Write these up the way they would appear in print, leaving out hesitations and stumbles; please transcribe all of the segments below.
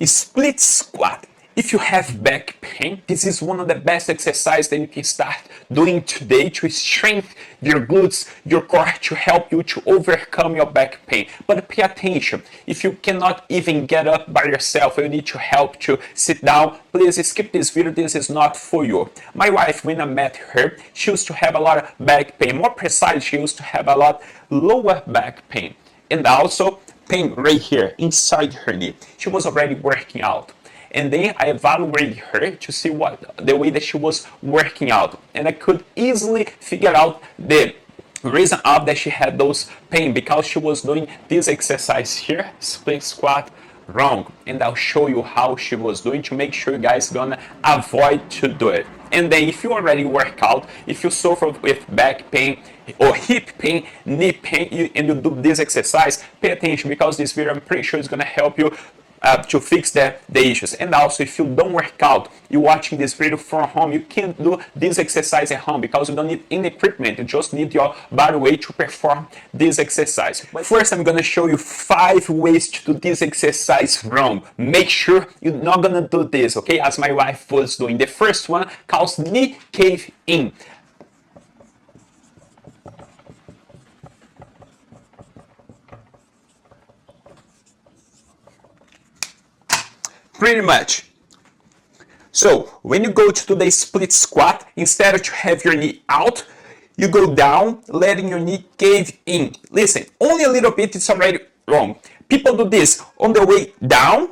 Split squat. If you have back pain, this is one of the best exercises that you can start doing today to strengthen your glutes, your core, to help you to overcome your back pain. But pay attention, if you cannot even get up by yourself, you need to help to sit down, please skip this video, this is not for you. My wife, when I met her, she used to have a lot of back pain. More precisely, she used to have a lot lower back pain. And also pain right here inside her knee. She was already working out. And then I evaluated her to see the way that she was working out. And I could easily figure out the reason of that she had those pain, because she was doing this exercise here, split squat, wrong. And I'll show you how she was doing to make sure you guys gonna avoid to do it. And then if you already work out, if you suffer with back pain or hip pain, knee pain, and you do this exercise, pay attention, because this video I'm pretty sure is gonna help you to fix the issues. And also, if you don't work out, you're watching this video from home, you can't do this exercise at home because you don't need any equipment. You just need your body weight to perform this exercise. But first, I'm gonna show you 5 ways to do this exercise wrong. Make sure you're not gonna do this, okay? As my wife was doing. The first one calls knee cave in. Pretty much. So when you go to do the split squat, instead of to have your knee out, you go down, letting your knee cave in. Listen, only a little bit, it's already wrong. People do this on the way down,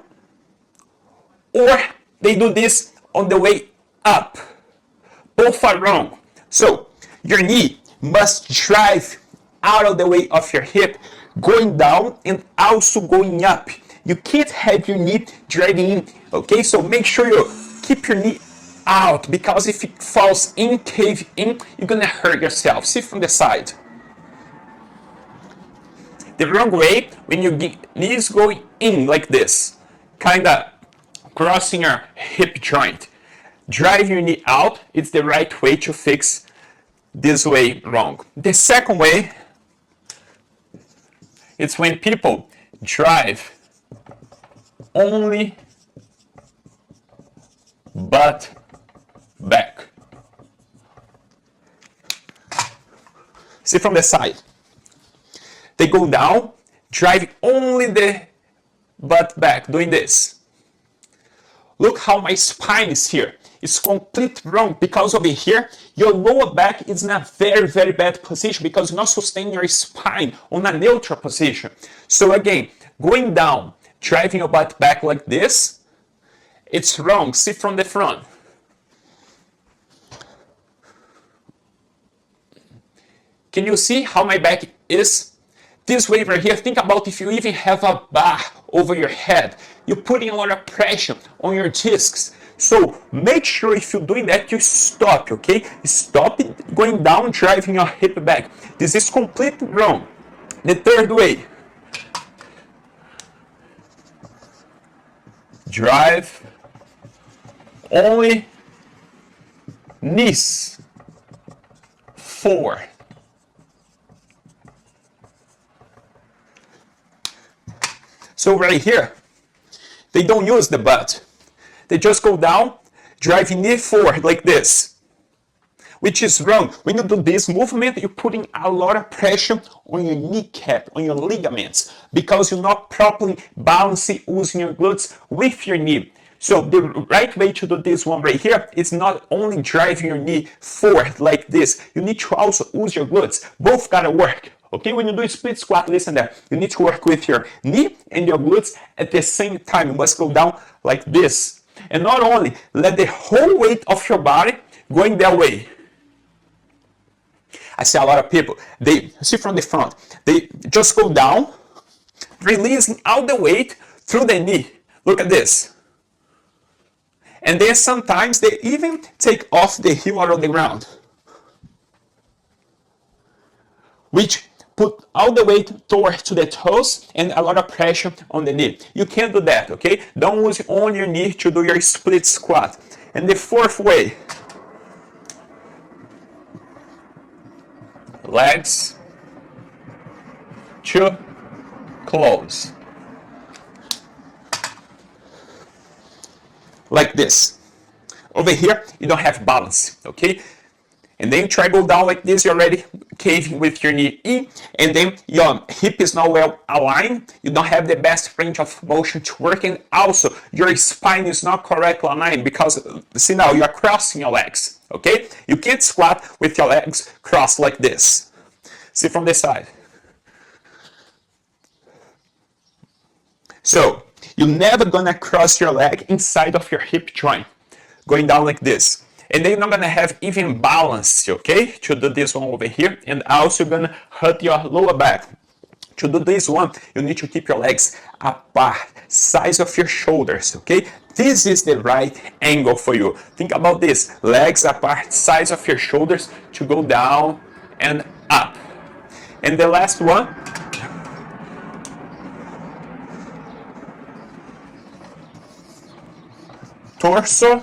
or they do this on the way up. Both are wrong. So your knee must drive out of the way of your hip, going down and also going up. You can't have your knee driving in, okay? So make sure you keep your knee out, because if it falls in, cave in, you're gonna hurt yourself. See from the side. The wrong way, when your knee is going in like this, kinda crossing your hip joint. Drive your knee out, it's the right way to fix this way wrong. The second way, it's when people drive only butt back. See from the side. They go down, drive only the butt back, doing this. Look how my spine is here. It's completely wrong, because over here, your lower back is in a very, very bad position, because you're not sustaining your spine on a neutral position. So again, going down, driving your butt back like this, it's wrong. See from the front. Can you see how my back is? This way right here, think about if you even have a bar over your head. You're putting a lot of pressure on your discs. So make sure if you're doing that, you stop, okay? Stop it going down, driving your hip back. This is completely wrong. The third way. Drive only knees forward. So right here, they don't use the butt. They just go down, driving knee forward like this, which is wrong. When you do this movement, you're putting a lot of pressure on your kneecap, on your ligaments, because you're not properly balancing, using your glutes with your knee. So the right way to do this one right here is not only driving your knee forward like this, you need to also use your glutes. Both gotta work. Okay, when you do a split squat, listen there, you need to work with your knee and your glutes at the same time. You must go down like this. And not only let the whole weight of your body going that way. I see a lot of people, they see from the front, they just go down, releasing all the weight through the knee. Look at this. And then sometimes they even take off the heel out of the ground, which put all the weight towards to the toes and a lot of pressure on the knee. You can't do that, okay? Don't use only your knee to do your split squat. And the fourth way, legs to close. like this. Over here, you don't have balance, okay? And then you try to go down like this, you're already caving with your knee in, and then your hip is not well aligned, you don't have the best range of motion to work, and also your spine is not correctly aligned because, see now, you're crossing your legs, okay? You can't squat with your legs crossed like this. See from this side. So, you're never gonna cross your leg inside of your hip joint, going down like this. And then you're not gonna have even balance, okay? To do this one over here, and also you're gonna hurt your lower back. To do this one, you need to keep your legs apart, size of your shoulders, okay? This is the right angle for you. Think about this, legs apart, size of your shoulders to go down and up. And the last one, torso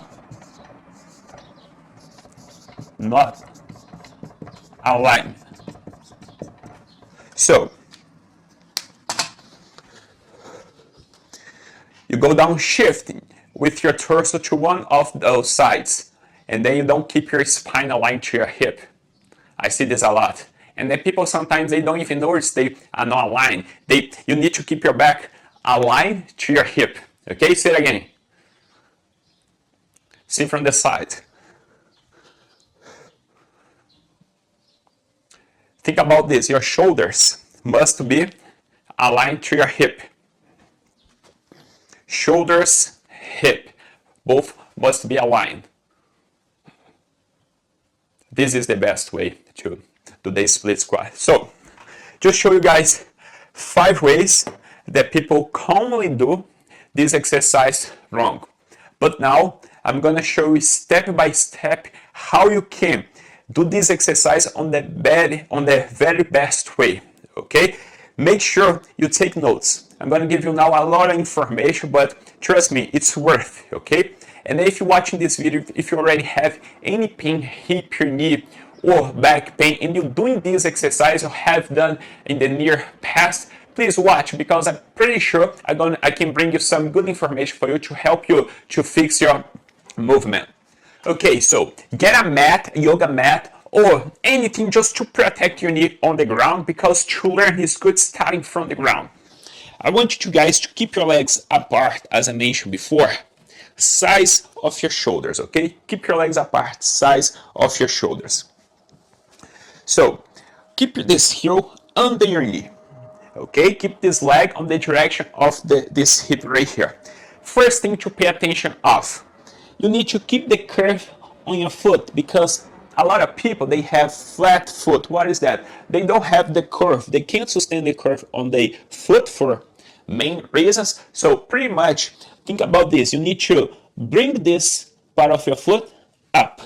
not aligned. So you go down shifting with your torso to one of those sides, and then you don't keep your spine aligned to your hip. I see this a lot. And then people sometimes they don't even notice they are not aligned. You need to keep your back aligned to your hip. Okay, say it again. See from the side. Think about this, your shoulders must be aligned to your hip. Shoulders, hip, both must be aligned. This is the best way to do the split squat. So, just show you guys 5 ways that people commonly do this exercise wrong. But now, I'm gonna show you step by step how you can do this exercise on the very best way, okay? Make sure you take notes. I'm gonna give you now a lot of information, but trust me, it's worth it, okay? And if you're watching this video, if you already have any pain, hip, your knee, or back pain, and you're doing this exercise or have done in the near past, please watch, because I'm pretty sure I can bring you some good information for you to help you to fix your movement. Okay, so get a mat, a yoga mat, or anything just to protect your knee on the ground, because to learn is good starting from the ground. I want you guys to keep your legs apart, as I mentioned before. Size of your shoulders, okay? Keep your legs apart, size of your shoulders. So, keep this heel under your knee, okay? Keep this leg on the direction of this hip right here. First thing to pay attention of, you need to keep the curve on your foot, because a lot of people, they have flat foot. What is that? They don't have the curve. They can't sustain the curve on the foot for main reasons. So pretty much think about this. You need to bring this part of your foot up.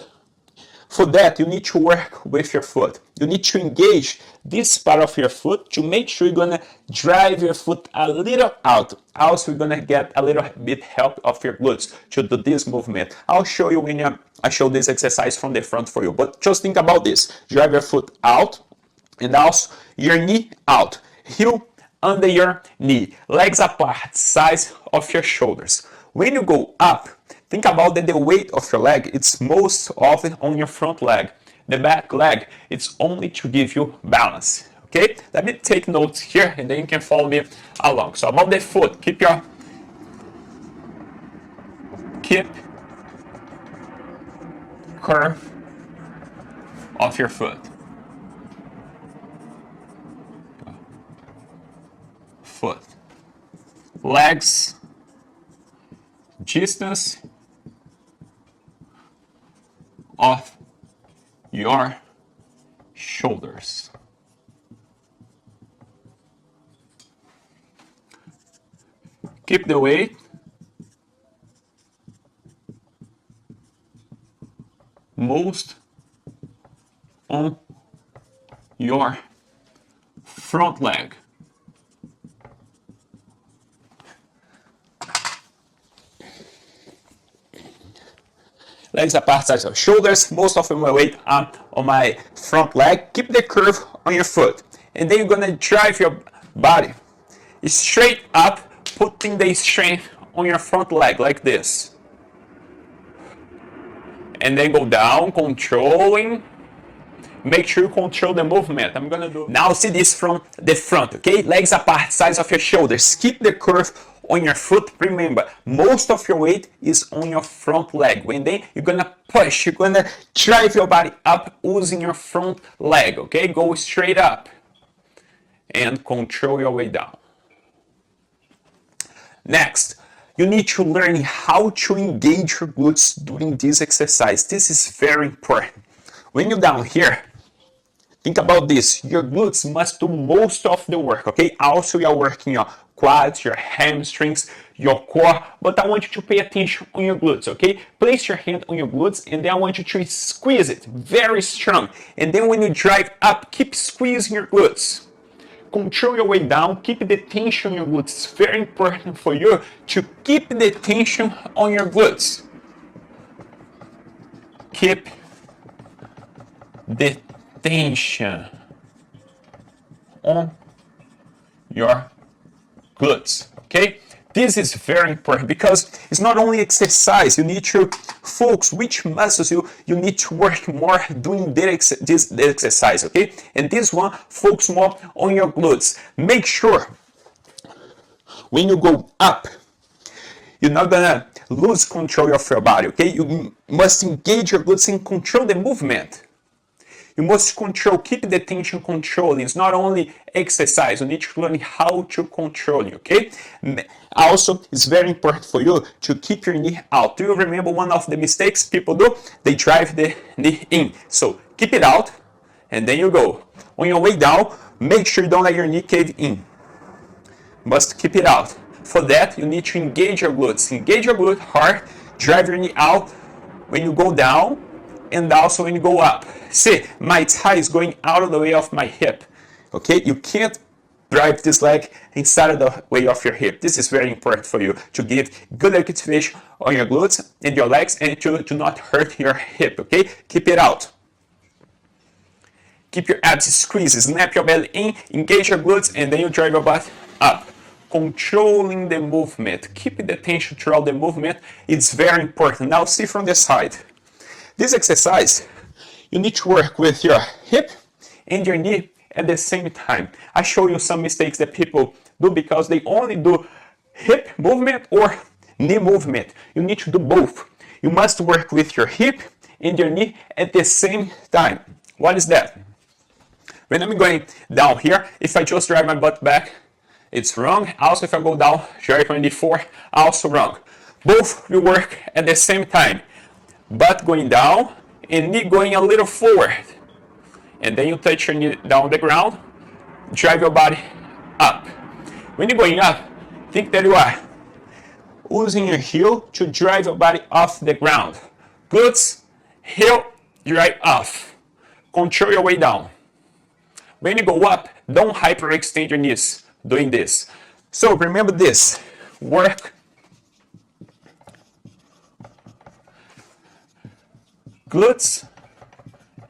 For that, you need to work with your foot. You need to engage this part of your foot to make sure you're gonna drive your foot a little out. Also, you're gonna get a little bit help of your glutes to do this movement. I'll show you when I show this exercise from the front for you. But just think about this. Drive your foot out, and also your knee out. Heel under your knee. Legs apart, size of your shoulders. When you go up, think about that the weight of your leg, it's most often on your front leg. The back leg, it's only to give you balance, okay? Let me take notes here, and then you can follow me along. So about the foot, keep curve of your foot. Foot. Legs, distance of your shoulders. Keep the weight most on your front leg. Legs apart, sides of shoulders. Most of my weight on my front leg. Keep the curve on your foot. And then you're gonna drive your body straight up, putting the strength on your front leg like this. and then go down, controlling. Make sure you control the movement. I'm gonna do. Now see this from the front, okay? Legs apart, size of your shoulders. Keep the curve on your foot. Remember, most of your weight is on your front leg. When then you're gonna push, you're gonna drive your body up using your front leg, okay? Go straight up and control your way down. Next, you need to learn how to engage your glutes during this exercise. This is very important. When you're down here, think about this. Your glutes must do most of the work, okay? Also, you're working your quads, your hamstrings, your core, but I want you to pay attention on your glutes, okay? Place your hand on your glutes, and then I want you to squeeze it very strong. And then when you drive up, keep squeezing your glutes. Control your way down, keep the tension on your glutes. It's very important for you to keep the tension on your glutes. Keep the tension on your glutes, okay? This is very important because it's not only exercise. You need to focus which muscles you need to work more doing this exercise, okay? And this one, focus more on your glutes. Make sure when you go up, you're not gonna lose control of your body, okay? You must engage your glutes and control the movement. You must control, keep the tension controlling. It's not only exercise, you need to learn how to control it, okay? Also, it's very important for you to keep your knee out. Do you remember one of the mistakes people do? They drive the knee in. So keep it out, and then you go. On your way down, make sure you don't let your knee cave in. You must keep it out. For that, you need to engage your glutes. Engage your glute hard, drive your knee out when you go down, and also when you go up. See, my thigh is going out of the way of my hip. Okay, you can't drive this leg inside of the way of your hip. This is very important for you to give good activation on your glutes and your legs and to not hurt your hip. Okay, keep it out. Keep your abs squeezed, snap your belly in, engage your glutes, and then you drive your butt up. Controlling the movement, keeping the tension throughout the movement, it's very important. Now see from the side. This exercise, you need to work with your hip and your knee at the same time. I show you some mistakes that people do because they only do hip movement or knee movement. You need to do both. You must work with your hip and your knee at the same time. What is that? When I'm going down here, if I just drive my butt back, it's wrong. Also, if I go down, drive my knee forward, also wrong. Both will work at the same time. Butt going down and knee going a little forward. And then you touch your knee down the ground, drive your body up. When you're going up, think that you are using your heel to drive your body off the ground. Glutes, heel, drive off. Control your way down. When you go up, don't hyperextend your knees doing this. So remember this, work glutes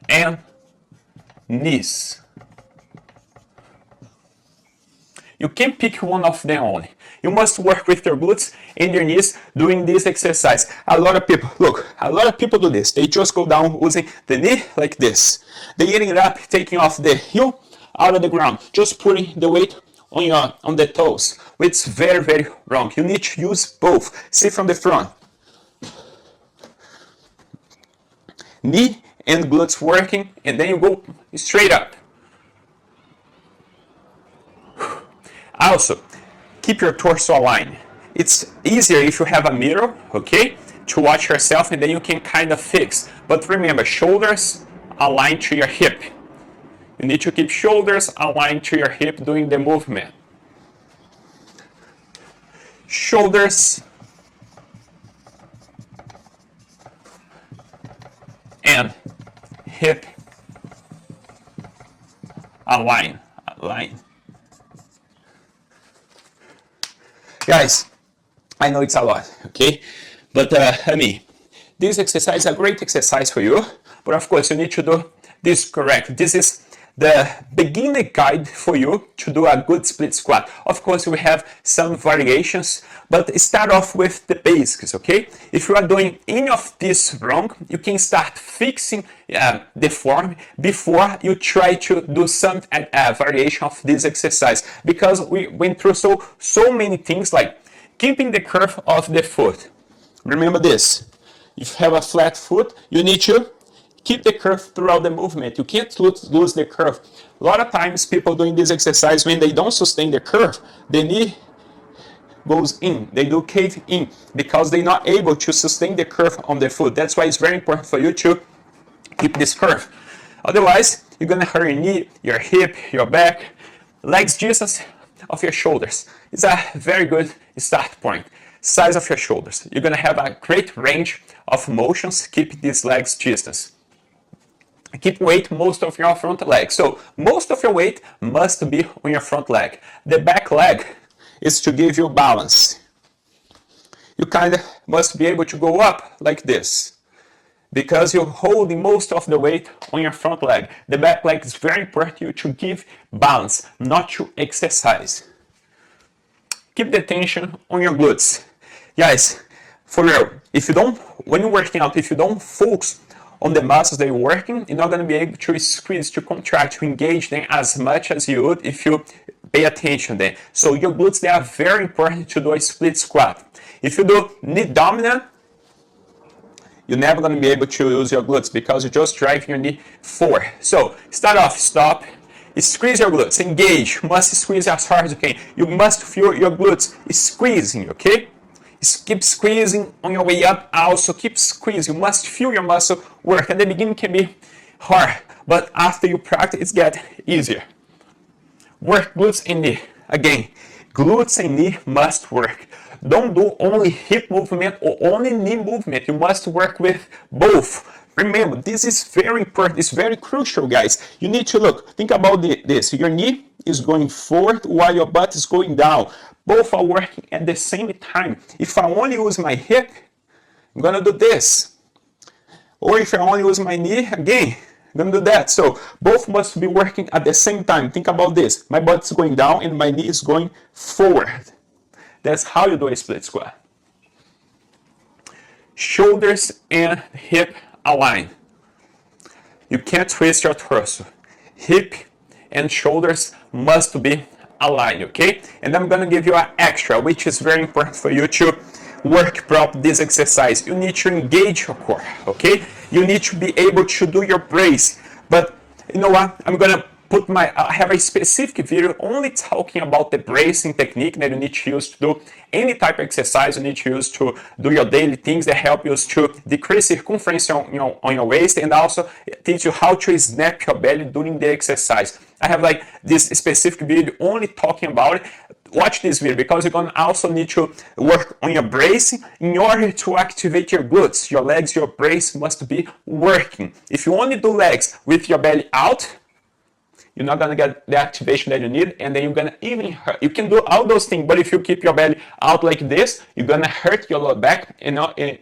and knees. You can't pick one of them only. You must work with your glutes and your knees doing this exercise. A lot of people, look, a lot of people do this. They just go down using the knee like this. They ended up taking off the heel out of the ground, just putting the weight on the toes, which is very, very wrong. You need to use both. See from the front. Knee and glutes working, and then you go straight up. Also, keep your torso aligned. It's easier if you have a mirror, okay, to watch yourself, and then you can kind of fix. But remember, shoulders aligned to your hip. You need to keep shoulders aligned to your hip doing the movement. Shoulders and hip align. Guys, I know it's a lot, okay? But I mean, this exercise is a great exercise for you, but of course you need to do this correct. This is the beginner guide for you to do a good split squat. Of course, we have some variations, but start off with the basics, okay? If you are doing any of this wrong, you can start fixing the form before you try to do some variation of this exercise, because we went through so many things like keeping the curve of the foot. Remember this, if you have a flat foot, you need to keep the curve throughout the movement. You can't lose the curve. A lot of times people doing this exercise, when they don't sustain the curve, the knee goes in, they do cave in, because they're not able to sustain the curve on the foot. That's why it's very important for you to keep this curve. Otherwise, you're gonna hurt your knee, your hip, your back, legs distance of your shoulders. It's a very good start point. Size of your shoulders. You're gonna have a great range of motions. Keep these legs distance. Keep weight most of your front leg. So most of your weight must be on your front leg. The back leg is to give you balance. You kind of must be able to go up like this, because you're holding most of the weight on your front leg. The back leg is very important to give balance, not to exercise. Keep the tension on your glutes. Guys, for real, when you're working out, if you don't focus on the muscles that you're working, you're not going to be able to squeeze, to contract, to engage them as much as you would if you pay attention then. So your glutes, they are very important to do a split squat. If you do knee dominant, you're never going to be able to use your glutes, because you just drive your knee forward. So start off, stop, squeeze your glutes, engage. You must squeeze as hard as you can. You must feel your glutes squeezing, okay? Keep squeezing on your way up. Also keep squeezing. You must feel your muscle work. At the beginning can be hard, but after you practice, it gets easier. Work glutes and knee. Again, glutes and knee must work. Don't do only hip movement or only knee movement. You must work with both. Remember, this is very important. It's very crucial, guys. You need to think about this. Your knee is going forward while your butt is going down. Both are working at the same time. If I only use my hip, I'm gonna do this. Or if I only use my knee, again, I'm gonna do that. So both must be working at the same time. Think about this. My butt is going down and my knee is going forward. That's how you do a split squat. Shoulders and hip align. You can't twist your torso. Hip and shoulders must be aligned, okay? And I'm gonna give you an extra, which is very important for you to work properly this exercise. You need to engage your core, okay? You need to be able to do your brace. But you know what? I have a specific video only talking about the bracing technique that you need to use to do any type of exercise you need to use to do your daily things that help you to decrease circumference on your waist, and also teach you how to snap your belly during the exercise. I have this specific video only talking about it. Watch this video, because you're going to also need to work on your bracing in order to activate your glutes. Your legs, your brace must be working. If you only do legs with your belly out, you're not going to get the activation that you need, and then you're going to even hurt. You can do all those things, but if you keep your belly out like this, you're going to hurt your lower back, and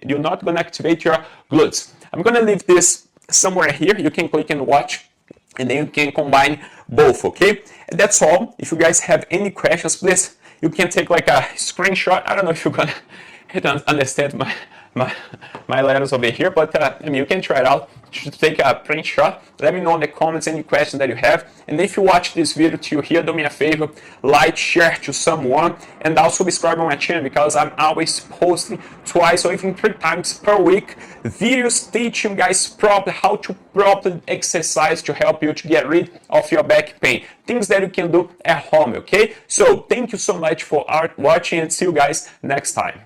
you're not going to activate your glutes. I'm going to leave this somewhere here. You can click and watch, and then you can combine both, okay? And that's all. If you guys have any questions, please, you can take a screenshot. I don't know if you're going to understand my letters over here, but you can try it out. You should take a print shot. Let me know in the comments any questions that you have. And if you watch this video till here, do me a favor, like, share to someone, and also subscribe on my channel, because I'm always posting twice or even 3 times per week videos teaching guys properly how to properly exercise to help you to get rid of your back pain. Things that you can do at home, okay? So thank you so much for watching, and see you guys next time.